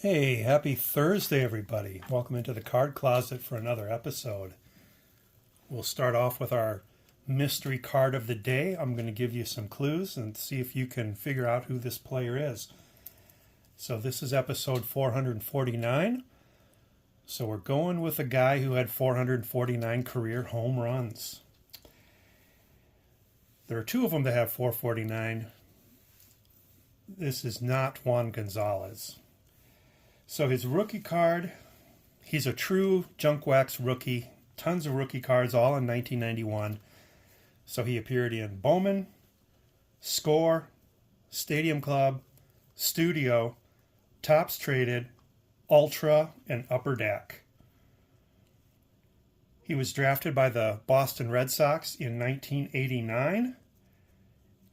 Hey, happy Thursday, everybody. Welcome into the card closet for another episode. We'll start off with our mystery card of the day. I'm going to give you some clues and see if you can figure out who this player is. So this is episode 449. So we're going with a guy who had 449 career home runs. There are two of them that have 449. This is not Juan Gonzalez. So his rookie card, he's a true junk wax rookie. Tons of rookie cards, all in 1991. So he appeared in Bowman, Score, Stadium Club, Studio, Topps Traded, Ultra, and Upper Deck. He was drafted by the Boston Red Sox in 1989.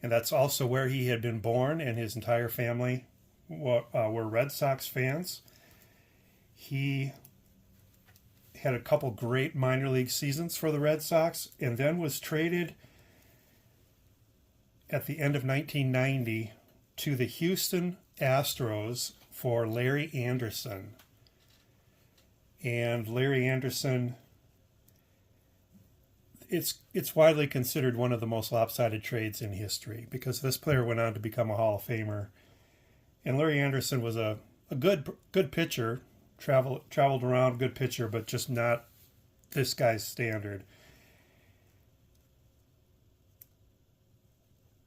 And that's also where he had been born, and his entire family were Red Sox fans. He had a couple great minor league seasons for the Red Sox and then was traded at the end of 1990 to the Houston Astros for Larry Anderson. And Larry Anderson, it's widely considered one of the most lopsided trades in history because this player went on to become a Hall of Famer. And Larry Anderson was a good pitcher, traveled around, good pitcher, but just not this guy's standard.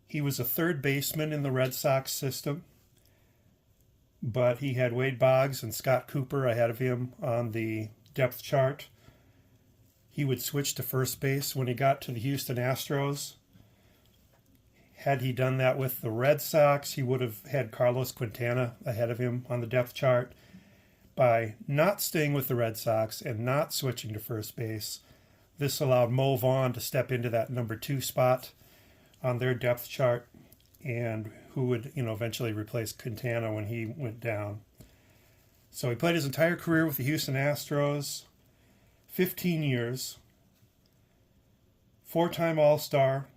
He was a third baseman in the Red Sox system, but he had Wade Boggs and Scott Cooper ahead of him on the depth chart. He would switch to first base when he got to the Houston Astros. Had he done that with the Red Sox, he would have had Carlos Quintana ahead of him on the depth chart. By not staying with the Red Sox and not switching to first base, this allowed Mo Vaughn to step into that number 2 spot on their depth chart, and who would, eventually replace Quintana when he went down. So he played his entire career with the Houston Astros, 15 years, 4-time All-Star,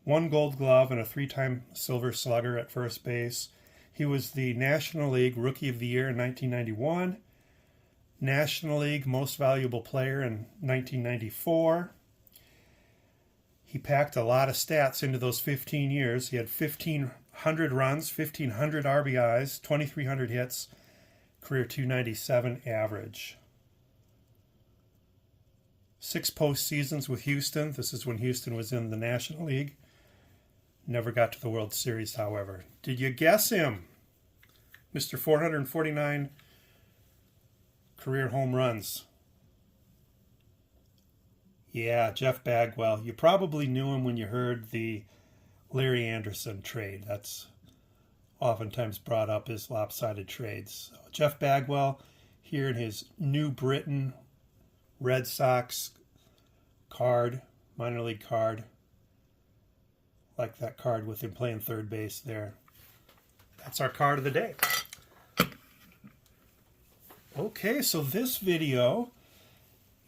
1 Gold Glove, and a 3-time Silver Slugger at first base. He was the National League Rookie of the Year in 1991, National League Most Valuable Player in 1994. He packed a lot of stats into those 15 years. He had 1,500 runs, 1,500 RBIs, 2,300 hits, career .297 average. 6 postseasons with Houston. This is when Houston was in the National League. Never got to the World Series, however. Did you guess him? Mr. 449 career home runs. Yeah, Jeff Bagwell. You probably knew him when you heard the Larry Anderson trade. That's oftentimes brought up as lopsided trades. So Jeff Bagwell here in his New Britain Red Sox card, minor league card. Like that card with him playing third base there. That's our card of the day. Okay, so this video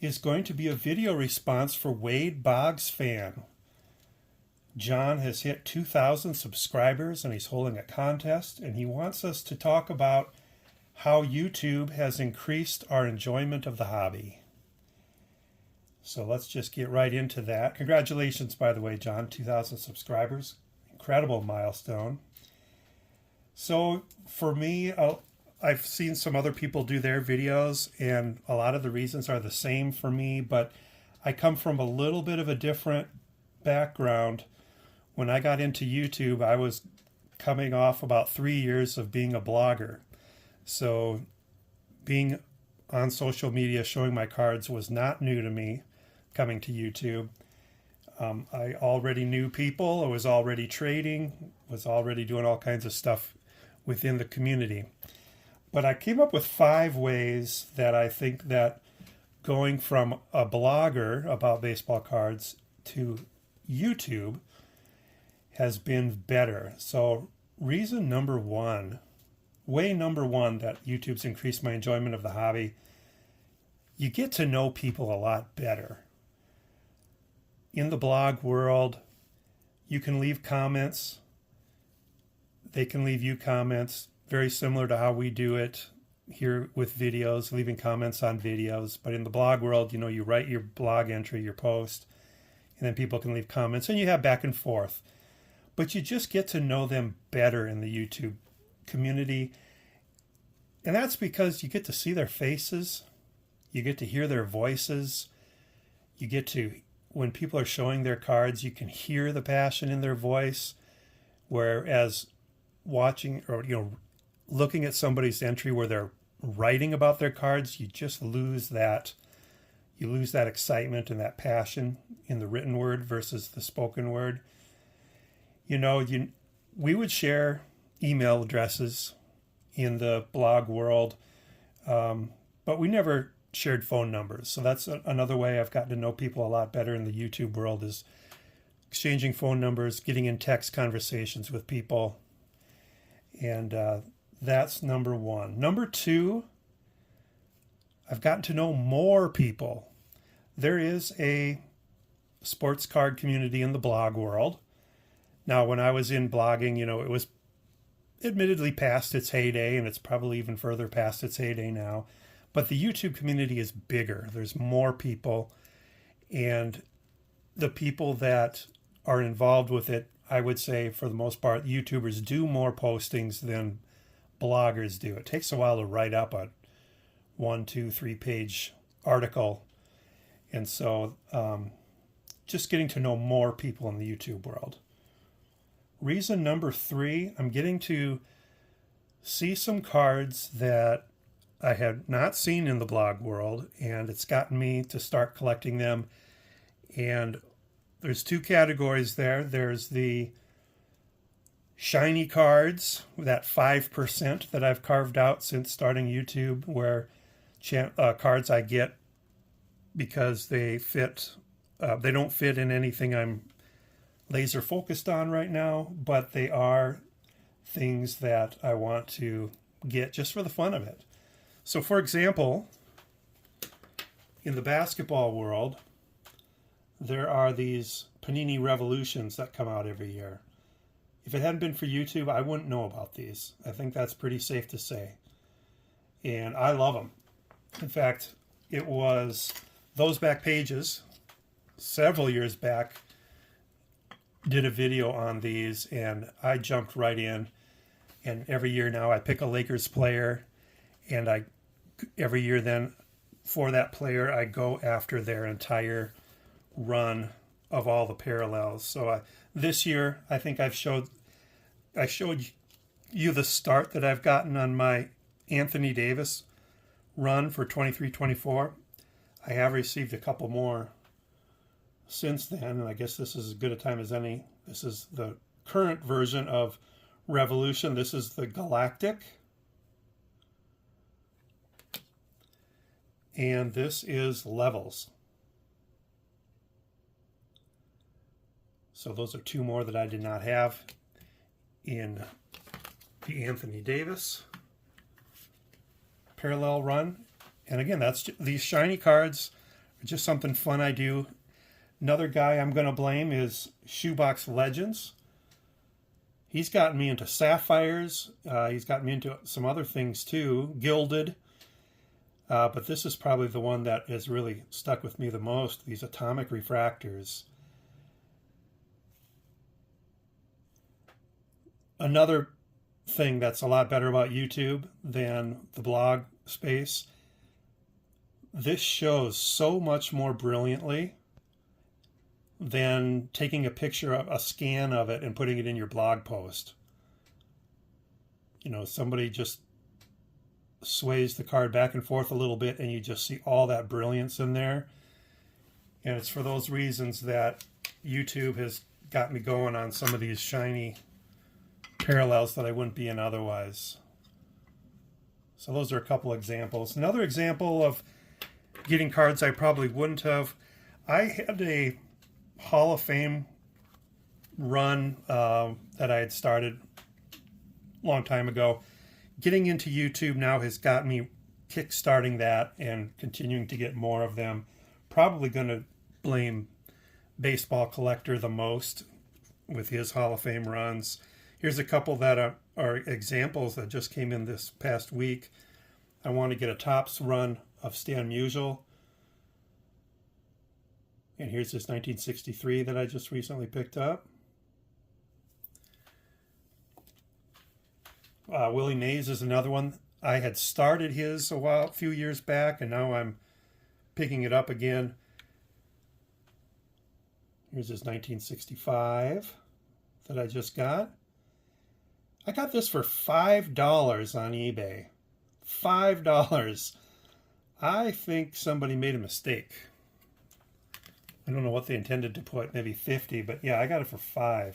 is going to be a video response for Wade Boggs fan. John has hit 2,000 subscribers and he's holding a contest, and he wants us to talk about how YouTube has increased our enjoyment of the hobby. So let's just get right into that. Congratulations, by the way, John, 2,000 subscribers. Incredible milestone. So for me, I've seen some other people do their videos, and a lot of the reasons are the same for me, but I come from a little bit of a different background. When I got into YouTube, I was coming off about 3 years of being a blogger. So being on social media, showing my cards was not new to me coming to YouTube. I already knew people, I was already trading, was already doing all kinds of stuff within the community. But I came up with 5 ways that I think that going from a blogger about baseball cards to YouTube has been better. So reason number 1, way number 1 that YouTube's increased my enjoyment of the hobby, you get to know people a lot better. In the blog world, you can leave comments. They can leave you comments, very similar to how we do it here with videos, leaving comments on videos. But in the blog world, you write your blog entry, your post, and then people can leave comments, and you have back and forth. But you just get to know them better in the YouTube community. And that's because you get to see their faces. You get to hear their voices. You get to, when people are showing their cards, you can hear the passion in their voice. Whereas watching or, looking at somebody's entry where they're writing about their cards, you just lose that. You lose that excitement and that passion in the written word versus the spoken word. We would share email addresses in the blog world, but we never shared phone numbers. So that's another way I've gotten to know people a lot better in the YouTube world, is exchanging phone numbers, getting in text conversations with people. And that's number one. Number two, I've gotten to know more people. There is a sports card community in the blog world. Now, when I was in blogging, it was admittedly past its heyday, and it's probably even further past its heyday now. But the YouTube community is bigger. There's more people, and the people that are involved with it, I would say for the most part, YouTubers do more postings than bloggers do. It takes a while to write up a 1, 2, 3 page article. And so just getting to know more people in the YouTube world. Reason number 3, I'm getting to see some cards that I had not seen in the blog world, and it's gotten me to start collecting them. And there's 2 categories there. There's the shiny cards, that 5% that I've carved out since starting YouTube, where cards I get because they don't fit in anything I'm laser focused on right now, but they are things that I want to get just for the fun of it. So for example, in the basketball world, there are these Panini Revolutions that come out every year. If it hadn't been for YouTube, I wouldn't know about these. I think that's pretty safe to say. And I love them. In fact, it was those back pages several years back did a video on these, and I jumped right in. And every year now I pick a Lakers player, and every year then for that player I go after their entire run of all the parallels. So this year I think I showed you the start that I've gotten on my Anthony Davis run for 23-24. I have received a couple more since then, and I guess this is as good a time as any. This is the current version of Revolution. This is the Galactic. And this is Levels. So those are 2 more that I did not have in the Anthony Davis parallel run. And again, these shiny cards are just something fun I do. Another guy I'm going to blame is Shoebox Legends. He's gotten me into Sapphires. He's gotten me into some other things too, Gilded. But this is probably the one that has really stuck with me the most, these Atomic Refractors. Another thing that's a lot better about YouTube than the blog space, this shows so much more brilliantly than taking a picture of a scan of it and putting it in your blog post. Somebody just sways the card back and forth a little bit and you just see all that brilliance in there. And it's for those reasons that YouTube has got me going on some of these shiny parallels that I wouldn't be in otherwise. So those are a couple examples. Another example of getting cards I probably wouldn't have, I had a Hall of Fame run that I had started a long time ago. Getting into YouTube now has got me kick-starting that and continuing to get more of them. Probably going to blame Baseball Collector the most with his Hall of Fame runs. Here's a couple that are examples that just came in this past week. I want to get a tops run of Stan Musial. And here's this 1963 that I just recently picked up. Willie Mays is another one. I had started his a few years back, and now I'm picking it up again. Here's this 1965 that I just got. I got this for $5 on eBay. $5. I think somebody made a mistake. I don't know what they intended to put, maybe 50, but yeah, I got it for $5.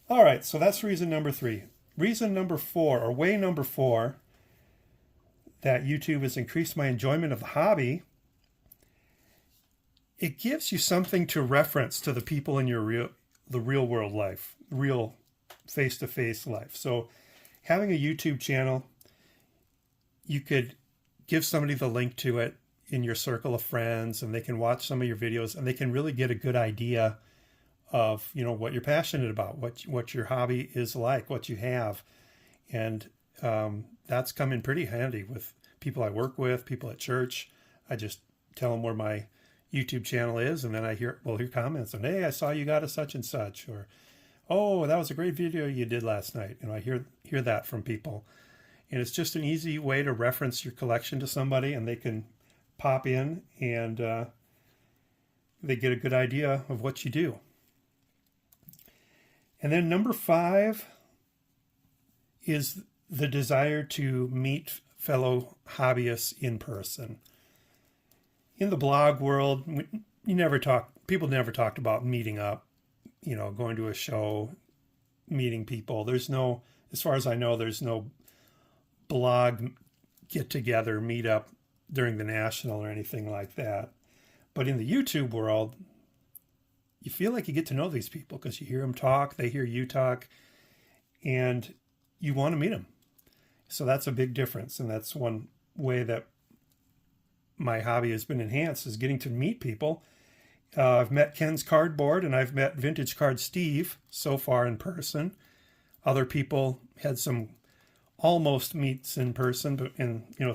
All right, so that's reason number 3. Reason number 4, or way number 4, that YouTube has increased my enjoyment of the hobby. It gives you something to reference to the people in your the real world life, real face-to-face life. So having a YouTube channel, you could give somebody the link to it in your circle of friends, and they can watch some of your videos, and they can really get a good idea of, you know, what you're passionate about, what your hobby is like, what you have. And that's come in pretty handy with people I work with, people at church. I just tell them where my YouTube channel is, and then I hear comments on, hey, I saw you got a such and such, or, oh, that was a great video you did last night. You know, I hear that from people. And it's just an easy way to reference your collection to somebody, and they can pop in and they get a good idea of what you do. And then number 5 is the desire to meet fellow hobbyists in person. In the blog world, people never talked about meeting up, you know, going to a show, meeting people. There's no, as far as I know, there's no blog get-together, meetup during the National or anything like that. But in the YouTube world, you feel like you get to know these people because you hear them talk, they hear you talk, and you want to meet them. So that's a big difference, and that's one way that my hobby has been enhanced, is getting to meet people. I've met Ken's Cardboard, and I've met Vintage Card Steve so far in person. Other people had some almost meets in person, but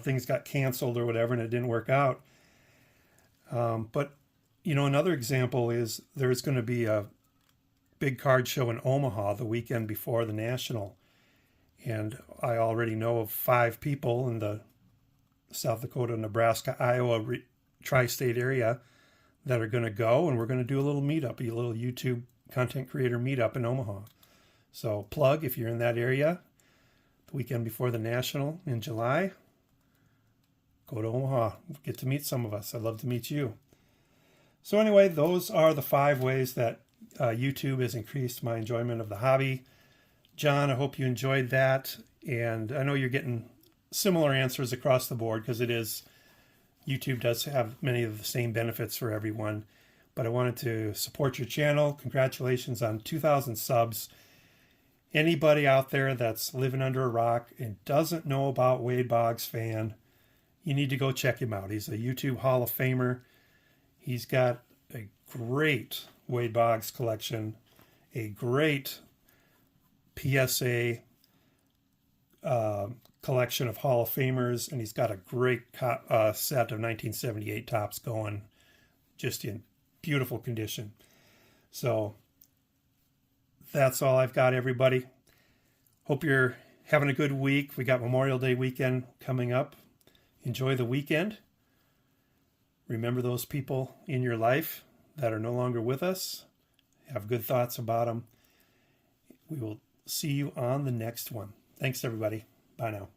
things got canceled or whatever, and it didn't work out. But another example is there's going to be a big card show in Omaha the weekend before the National. And I already know of 5 people in the South Dakota, Nebraska, Iowa tri-state area that are going to go, and we're going to do a little meetup, a little YouTube content creator meetup in Omaha. So plug, if you're in that area, the weekend before the National in July, go to Omaha, get to meet some of us. I'd love to meet you. So anyway, those are the 5 ways that YouTube has increased my enjoyment of the hobby. John, I hope you enjoyed that. And I know you're getting similar answers across the board because YouTube does have many of the same benefits for everyone. But I wanted to support your channel. Congratulations on 2,000 subs. Anybody out there that's living under a rock and doesn't know about Wade Boggs Fan, you need to go check him out. He's a YouTube Hall of Famer. He's got a great Wade Boggs collection, a great PSA collection of Hall of Famers, and he's got a great set of 1978 tops going, just in beautiful condition. So that's all I've got, everybody. Hope you're having a good week. We got Memorial Day weekend coming up. Enjoy the weekend. Remember those people in your life that are no longer with us. Have good thoughts about them. We will see you on the next one. Thanks, everybody. Bye now.